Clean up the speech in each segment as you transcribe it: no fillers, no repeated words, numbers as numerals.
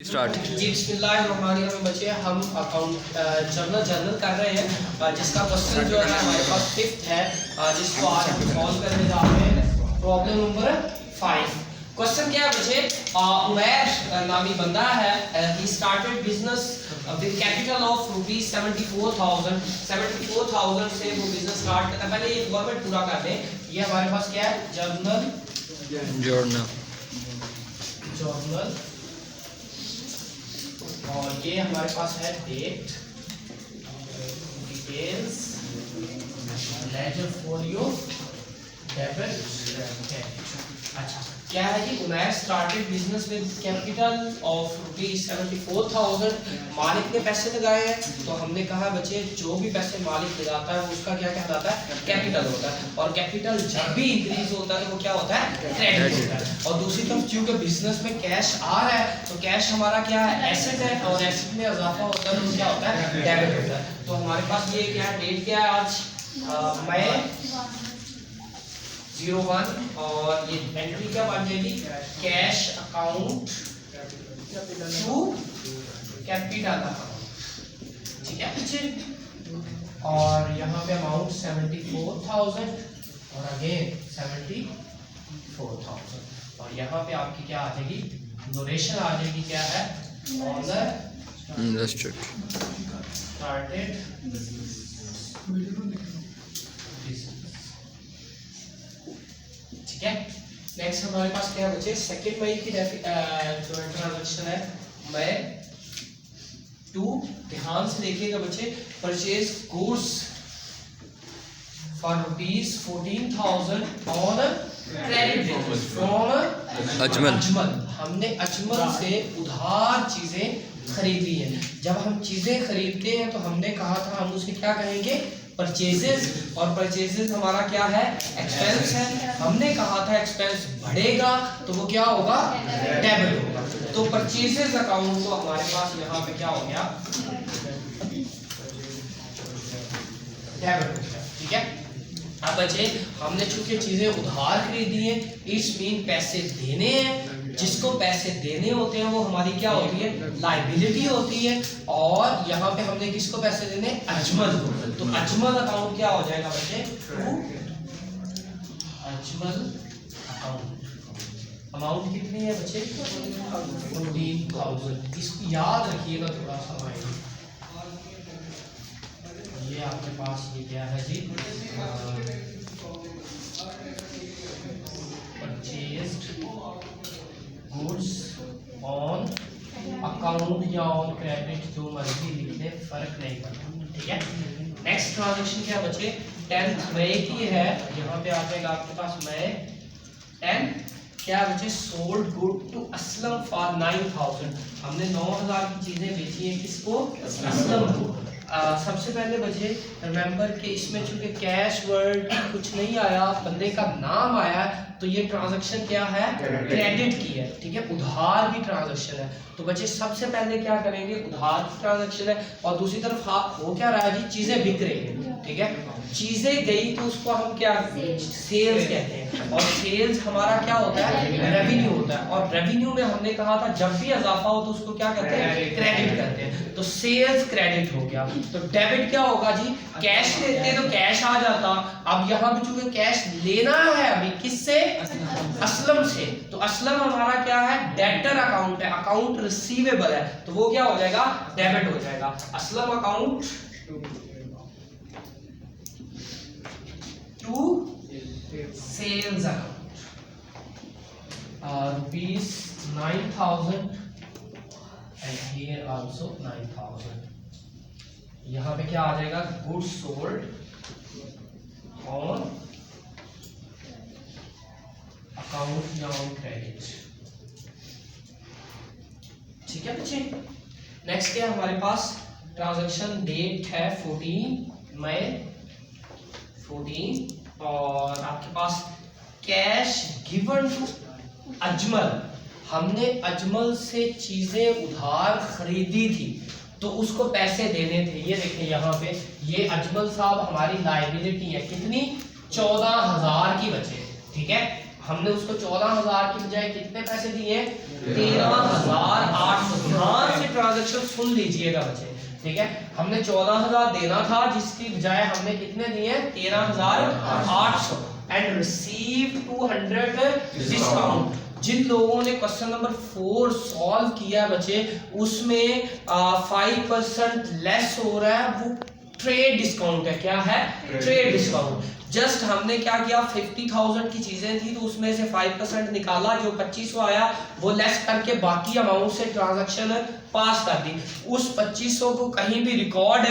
Start. जी बिस्मिल्लाहिर्रहमानिर्रहीम बच्चे, हम अकाउंट जर्नल कर रहे हैं जिसका क्वेश्चन जो है हमारे पास 5th है, जिसको आज हम सॉल्व करने जा रहे हैं। Problem number 5। क्वेश्चन क्या है बच्चे, उमैर नामी बंदा है, he started business with capital of rupees 74,000 से वो बिजनेस स्टार्ट करता है। पहले ये गवर्नमेंट पूरा कर दें। ये हमारे पास क्या है, जर्नल और ये हमारे पास है date, details, ledger folio, debit credit. अच्छा, क्या है जी, Umair started business with capital of rupees 74,000। मालिक ने पैसे लगाए हैं, तो हमने कहा बच्चे जो भी पैसे मालिक लगाता है वो उसका क्या कहलाता है, कैपिटल होता है। और कैपिटल जब भी इंक्रीज होता है तो वो क्या होता है, क्रेडिट होता है। और दूसरी तरफ चूंकि बिजनेस में कैश आ रहा है तो कैश हमारा क्या है, एसेट है, और एसेट में इजाफा होता है तो क्या होता है, डेबिट होता है। तो हमारे पास ये क्या है, डेट क्या है आज, मई 01, और ये एंट्री क्या बन जाएगी, cash account to capital account. ठीक है बच्चे, और यहाँ पे अमाउंट 74,000 और अगेन 74,000, और यहाँ पे आपकी क्या आ जाएगी, नोरेशन आ जाएगी, क्या है, ऑनर स्टार्टेड ठीक है। नेक्स्ट हमारे पास क्या है बच्चे, 2 मई की जो ट्रांजैक्शन है, मई 2। ध्यान से देखिएगा बच्चे, purchase goods for rupees 14,000 on credit from Ajmal. हमने अजमल से उधार चीजें खरीदी हैं। जब हम चीजें खरीदते हैं तो हमने कहा था हम उसे क्या कहेंगे, परचेजेस, और परचेजेस हमारा क्या है, एक्सपेंस है। हमने कहा था एक्सपेंस बढ़ेगा तो वो क्या होगा, डेबिट होगा। तो परचेजेस अकाउंट तो हमारे पास यहाँ पे क्या हो गया, डेबिट हो गया। ठीक है, अब बच्चे हमने चूंकि चीजें उधार खरीदी हैं, इस मीन पैसे देने हैं। जिसको पैसे देने होते हैं वो हमारी क्या होती है, लायबिलिटी होती है। और यहाँ पे हमने किसको पैसे देने, अजमल को। तो अजमल अकाउंट क्या हो जाएगा बच्चे, अजमल अकाउंट। अमाउंट कितनी है बच्चे, 14,000। इसको याद रखिएगा थोड़ा सा भाई। ये आपके पास ये क्या है जी, परचेज्ड गुड्स ऑन अकाउंट या ऑन क्रेडिट, जो मर्जी लिख ले, फर्क नहीं पड़ता। ठीक है, नेक्स्ट ट्रांजैक्शन क्या बच्चे, 10 मई की है। यहाँ पे आ जाएगा आपके पास मई 10। क्या बच्चे, sold good to Aslam for 9,000। हमने 9,000 की चीजें बेची है, किसको, असलम को। सबसे पहले बच्चे रिमेंबर कि इसमें चूंकि कैश वर्ड कुछ नहीं आया, बंदे का नाम आया, तो ये ट्रांजैक्शन क्या है, क्रेडिट की है। ठीक है, उधार की ट्रांजैक्शन है। तो बच्चे सबसे पहले क्या करेंगे, उधार की ट्रांजैक्शन है, और दूसरी तरफ हो क्या रहा है जी, चीजें बिक रही हैं। ठीक है, चीजें गई तो उसको हम क्या, सेल्स कहते हैं। और सेल्स हमारा क्या होता है, रेवेन्यू होता है। और रेवेन्यू में हमने कहा था जब भी इजाफा हो तो उसको क्या कहते हैं, क्रेडिट करते हैं। तो सेल्स क्रेडिट हो गया। तो डेबिट क्या होगा जी, कैश लेते तो कैश आ जाता। अब यहाँ पे चूंकि कैश लेना है अभी, किससे, असलम से, तो असलम हमारा क्या है, डेटर अकाउंट है, अकाउंट रिसीवेबल है, तो वो क्या हो जाएगा, डेबिट हो जाएगा। Aslam account to sales account, rupees 9,000 and here also 9,000। यहाँ पे क्या आ जाएगा, गुड्स सोल्ड ऑन अकाउंट या ऑन क्रेडिट। ठीक है बच्चे, नेक्स्ट क्या हमारे पास, ट्रांजैक्शन डेट है 14 मई 14, और आपके पास कैश गिवन टू अजमल। हमने अजमल से चीजें उधार खरीदी थी तो उसको पैसे देने थे। ये देखिए यहाँ पे, ये अजमल साहब हमारी लायबिलिटी है, कितनी, 14,000 की बचे। ठीक है, हमने उसको 14,000 की बजाय कितने पैसे दिए, 13,800। ट्रांजैक्शन सुन लीजिएगा बच्चे, ठीक है। हमने 14,000 देना था, जिसकी बजाय हमने कितने दिए, 13,800 एंड रिसीव 200 डिस्काउंट। जिन लोगों ने क्वेश्चन नंबर 4 सॉल्व किया बच्चे, उसमें 5% लेस हो रहा है, वो ट्रेड डिस्काउंट है। क्या है? Trade discount. जस्ट हमने क्या किया, 50,000 की चीजें थी तो उसमें से 5% निकाला, जो 2500 आया वो लेस करके बाकी अमाउंट से ट्रांजैक्शन पास कर दी। उस 2500 को कहीं भी रिकॉर्ड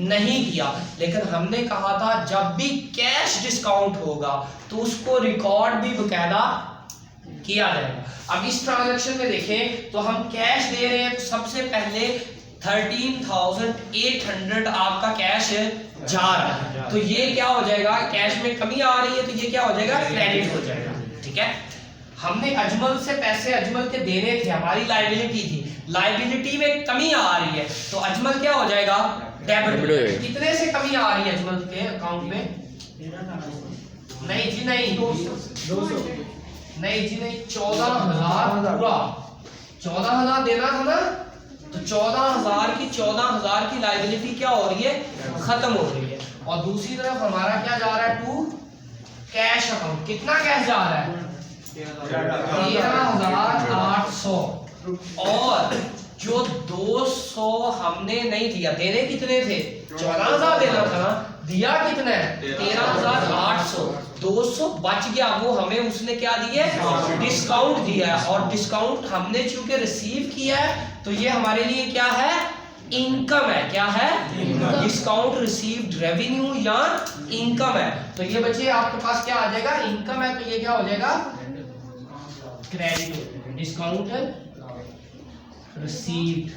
नहीं किया, लेकिन हमने कहा था जब भी कैश डिस्काउंट होगा तो उसको रिकॉर्ड भी बकायदा किया जाएगा। अब इस ट्रांजैक्शन में देखें तो हम कैश दे रहे हैं, तो सबसे पहले 13,800 आपका कैश जा रहा है, तो ये क्या हो जाएगा, कैश में कमी आ रही है तो ये क्या हो जाएगा, क्रेडिट हो जाएगा, ठीक है। हमने अजमल से पैसे अजमल के देने थे, हमारी लायबिलिटी थी, लायबिलिटी में कमी आ रही है तो अजमल क्या हो जाएगा, डेबिट। कितने से कमी आ रही है अजमल के अकाउंट में? नहीं जी नहीं, 200 नहीं जी नहीं, 14,000 पूरा, 14,000 देना था ना, तो 14,000 की लायबिलिटी क्या हो रही है, खत्म हो रही है। और दूसरी तरफ हमारा क्या जा रहा है, टू कैश अकाउंट। कितना कैश जा रहा है, 13,800, और जो 200 हमने नहीं दिया, देने कितने थे, 14,000 देना था ना, दिया कितना है, 13,800, 200 बच गया, वो हमें उसने क्या दिया, डिस्काउंट दिया है। और डिस्काउंट हमने चूंकि रिसीव किया है तो ये हमारे लिए क्या है, इनकम है। क्या है, डिस्काउंट रिसीव्ड रेवेन्यू या इनकम है। तो ये बच्चे आपके पास क्या आ जाएगा, इनकम है, तो ये क्या हो जाएगा, क्रेडिट। डिस्काउंट रिसीव्ड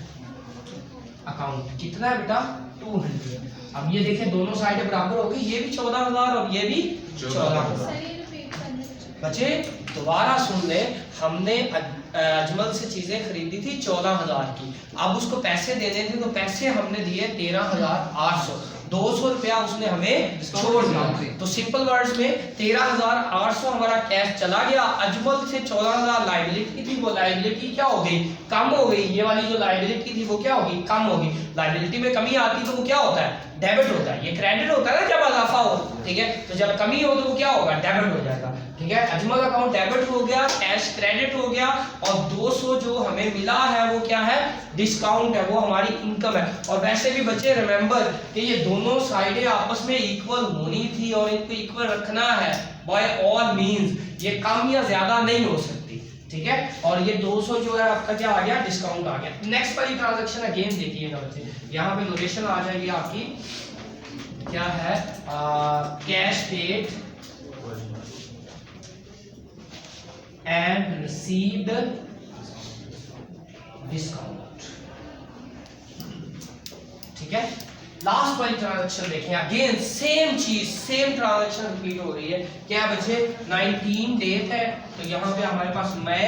अकाउंट कितना है बेटा, 200। अब ये देखें दोनों साइड बराबर हो गई, ये भी 14,000 और ये भी 14,000। बच्चे दोबारा सुन ले, हमने अजमल से चीजें खरीदी थी 14,000 की, अब उसको पैसे देने थे तो पैसे हमने दिए 13,800, 200 रुपया उसने हमें छोड़ दिया। तो सिंपल वर्ड्स में 13,800 हमारा कैश चला गया, अजमल से 14,000 लायबिलिटी थी, वो लायबिलिटी क्या हो गई, कम हो गई। ये वाली जो लायबिलिटी थी वो क्या होगी, कम होगी। लायबिलिटी में कमी आती तो वो क्या होता है, डेबिट होता है। ये क्रेडिट होता है ना जब अजाफा हो, ठीक है। तो जब कमी हो तो वो क्या होगा, डेबिट हो जाएगा, ठीक है। अजमल अकाउंट डेबिट हो गया, कैश क्रेडिट हो गया, और 200 जो हमें मिला है वो क्या है, डिस्काउंट है, वो हमारी इनकम है। और वैसे भी बच्चे रिमेंबर कि ये दोनों साइडें आपस में इक्वल होनी थी और इनको इक्वल रखना है बाय ऑल मींस, ये कम या ज्यादा नहीं हो सकती, ठीक है। और ये 200 जो है आपका क्या आ गया, डिस्काउंट आ गया। नेक्स्ट वाली ट्रांजैक्शन अगेन देखिएगा बच्चे, यहाँ पे नोटेशन आ जाएगी आपकी, क्या है, cash paid and received discount, ठीक है। लास्ट वाली ट्रांजैक्शन देखें, अगेन सेम चीज, सेम ट्रांजैक्शन रिपीट हो रही है। क्या बच्चे, 19 डेट है, तो यहाँ पे हमारे पास मई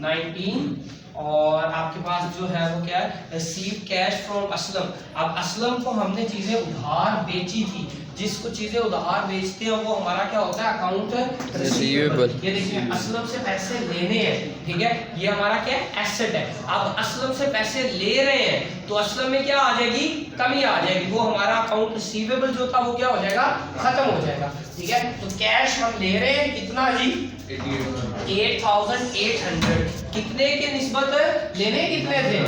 19 और आपके पास जो है वो क्या है, रिसीव कैश फ्रॉम असलम। अब असलम को हमने चीजें उधार बेची थी, जिसको चीजें उधार बेचते हैं वो हमारा क्या होता है, अकाउंट रिसीवेबल। ये देखिए असलम से पैसे लेने हैं, ठीक है, ये हमारा क्या है, एसेट है। अब असलम से पैसे ले रहे हैं तो असलम में क्या आ जाएगी, कमी आ जाएगी, वो हमारा अकाउंट रिसीवेबल जो था वो क्या हो जाएगा, खत्म हो जाएगा, ठीक है। तो कैश हम ले रहे हैं कितना जी, 8,800, कितने के निस्बत लेने कितने थे,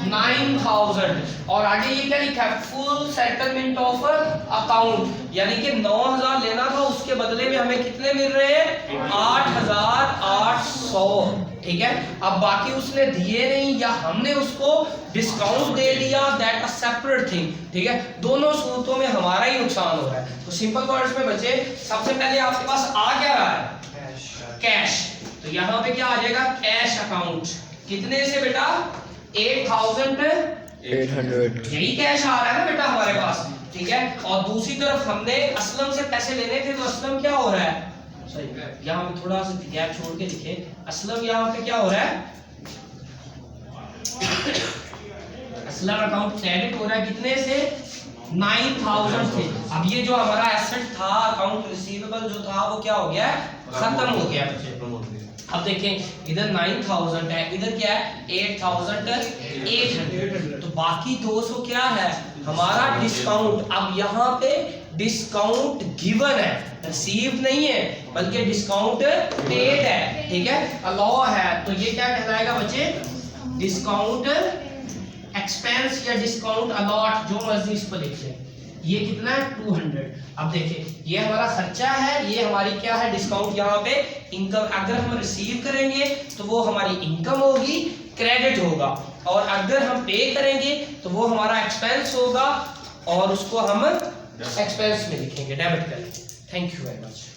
9,000, और आगे ये क्या लिखा है, फुल सेटलमेंट ऑफ अकाउंट, यानी कि 9,000 लेना था, उसके बदले में हमें कितने मिल रहे हैं, 8,800, ठीक है। अब बाकी उसने दिए नहीं या हमने उसको डिस्काउंट दे दिया, दैट अ सेपरेट थिंग, ठीक है। दोनों सूरतों में हमारा ही नुकसान हो रहा है। तो सिंपल वर्ड्स में बच्चे, सबसे पहले आपके पास आ क्या रहा है, कैश, तो यहाँ पे क्या आ जाएगा, कैश अकाउंट, कितने से बेटा, 8,800, यही कैश आ रहा है ना बेटा हमारे पास, ठीक है। और दूसरी तरफ हमने असलम से पैसे लेने थे, तो असलम क्या हो रहा है, यहाँ पे थोड़ा सा गैप छोड़ के लिखे, असलम यहाँ पे क्या हो रहा है, असलम अकाउंट क्रेडिट हो रहा है, कितने से, 9,000 से। अब ये जो हमारा एसेट था, अकाउंट रिसीवेबल जो था वो क्या हो गया, खत्म हो गया, अब देखें इधर 9000 है, इधर क्या है 8800, तो बाकी 200 क्या है हमारा डिस्काउंट। अब यहाँ पे डिस्काउंट गिवन है, रिसीव नहीं है, बल्कि डिस्काउंट पेड है, ठीक है, अलाउ है, तो ये क्या कहलाएगा बच्चे, डिस्काउंट एक्सपेंस या डिस्काउंट अलॉट, जो मर्जी इसको लिख लें। ये कितना है 200। अब देखिए ये हमारा खर्चा है, ये हमारी क्या है डिस्काउंट, यहाँ पे इनकम। अगर हम रिसीव करेंगे तो वो हमारी इनकम होगी, क्रेडिट होगा, और अगर हम पे करेंगे तो वो हमारा एक्सपेंस होगा और उसको हम एक्सपेंस में लिखेंगे, डेबिट करेंगे। Thank you very much.